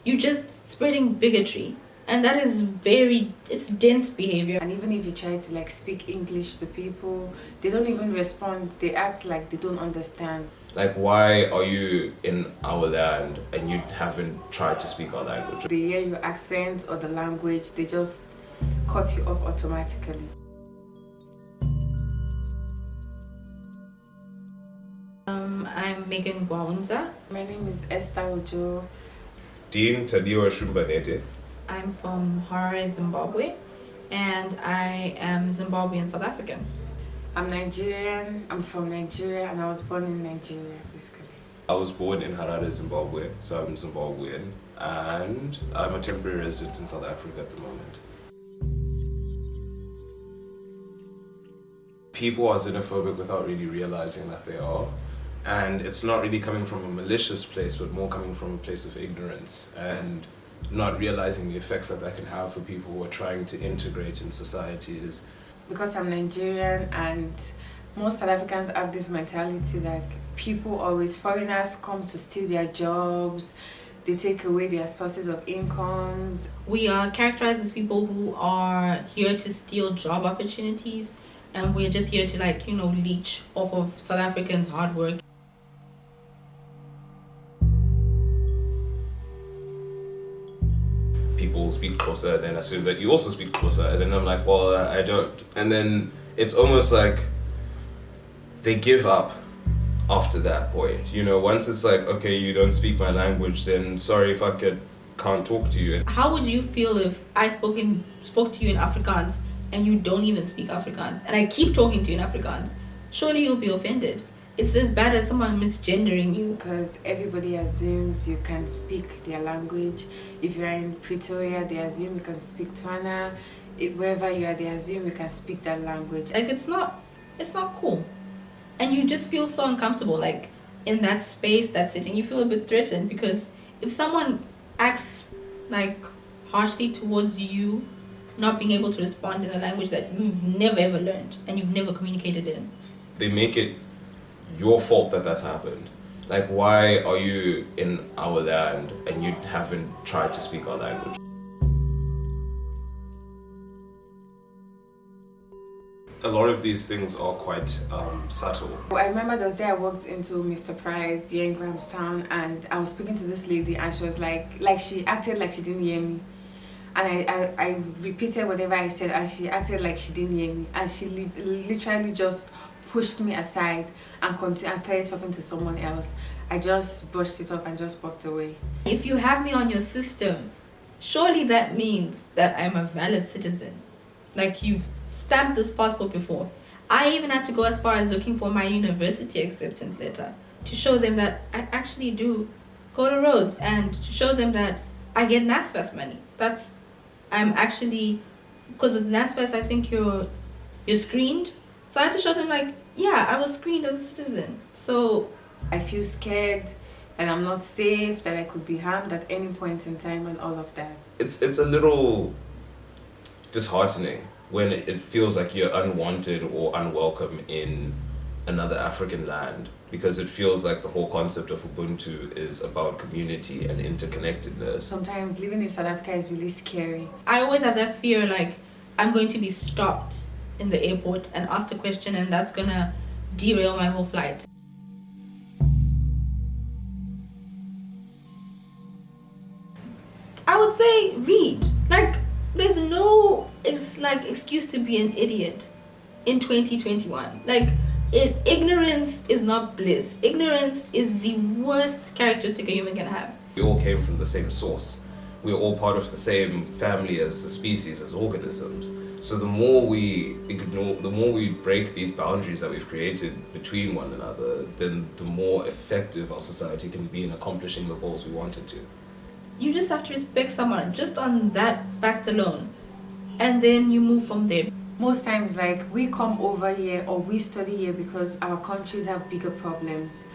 you're just spreading bigotry. And that is it's dense behavior. And even if you try to speak English to people, they don't even respond. They act like they don't understand. Like, why are you in our land and you haven't tried to speak our language? They hear your accent or the language, they just cut you off automatically. I'm Megan Gwaunza. My name is Esther Ojo. Dean Tadiwa Shumbanete. I'm from Harare, Zimbabwe, and I am Zimbabwean South African. I'm Nigerian. I'm from Nigeria, and I was born in Nigeria, basically. I was born in Harare, Zimbabwe, so I'm Zimbabwean, and I'm a temporary resident in South Africa at the moment. People are xenophobic without really realizing that they are. And it's not really coming from a malicious place, but more coming from a place of ignorance and not realizing the effects that can have for people who are trying to integrate in societies. Because I'm Nigerian, and most South Africans have this mentality that foreigners come to steal their jobs, they take away their sources of incomes. We are characterized as people who are here to steal job opportunities, and we're just here to leech off of South Africans' hard work. People speak Xhosa, then assume that you also speak Xhosa, and then I'm like, well, I don't. And then it's almost like they give up after that point. Once it's like, okay, you don't speak my language, then sorry if I can't talk to you. How would you feel if I spoke to you in Afrikaans and you don't even speak Afrikaans, and I keep talking to you in Afrikaans? Surely you'll be offended. It's as bad as someone misgendering you. Because everybody assumes you can speak their language. If you're in Pretoria, they assume you can speak Tswana. Wherever you are, they assume you can speak that language. It's not cool. And you just feel so uncomfortable, in that space, that setting. You feel a bit threatened, because if someone acts harshly towards you, not being able to respond in a language that you've never ever learned and you've never communicated in, they make it your fault that's happened. Like, why are you in our land and you haven't tried to speak our language? A lot of these things are quite subtle. I remember those days I walked into Mr. Price here in Grahamstown, and I was speaking to this lady, and she was like she acted like she didn't hear me. And I repeated whatever I said, and she acted like she didn't hear me. And she literally just pushed me aside and started talking to someone else. I just brushed it off and just walked away. If you have me on your system, surely that means that I'm a valid citizen. You've stamped this passport before. I even had to go as far as looking for my university acceptance letter to show them that I actually do go to Rhodes, and to show them that I get NSFAS money. I'm actually, because with NSFAS I think you're screened. So I had to show them yeah, I was screened as a citizen. So I feel scared that I'm not safe, that I could be harmed at any point in time, and all of that. It's a little disheartening when it feels like you're unwanted or unwelcome in another African land, because it feels like the whole concept of Ubuntu is about community and interconnectedness. Sometimes living in South Africa is really scary. I always have that fear, I'm going to be stopped in the airport and asked a question, and that's gonna derail my whole flight. I would say read. There's no excuse to be an idiot in 2021. Ignorance is not bliss. Ignorance is the worst characteristic a human can have. We all came from the same source. We're all part of the same family as a species, as organisms. So the more we ignore, the more we break these boundaries that we've created between one another, then the more effective our society can be in accomplishing the goals we wanted to. You just have to respect someone just on that fact alone, and then you move from there. Most times, we come over here or we study here because our countries have bigger problems.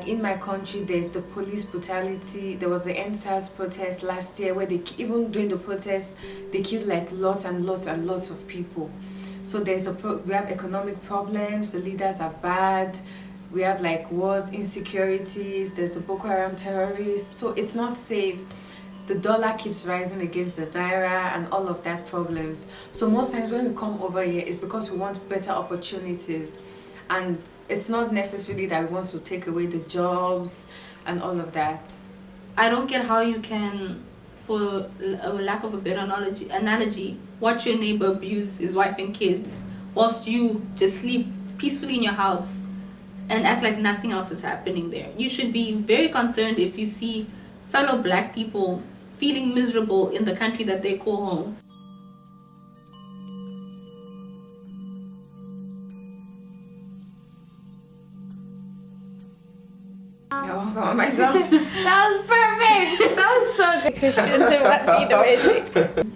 In my country, there's the police brutality. There was the NSAS protest last year where even during the protest, they killed lots and lots and lots of people. So we have economic problems, the leaders are bad, we have wars, insecurities, there's the Boko Haram terrorists. So it's not safe. the dollar keeps rising against the naira and all of that problems. So most times when we come over here, it's because we want better opportunities, and it's not necessarily that we want to take away the jobs and all of that. I don't get how you can, for a lack of a better analogy, watch your neighbor abuse his wife and kids whilst you just sleep peacefully in your house and act like nothing else is happening there. You should be very concerned if you see fellow black people feeling miserable in the country that they call home. Oh my god. That was perfect. That was so good. Christians are amazing.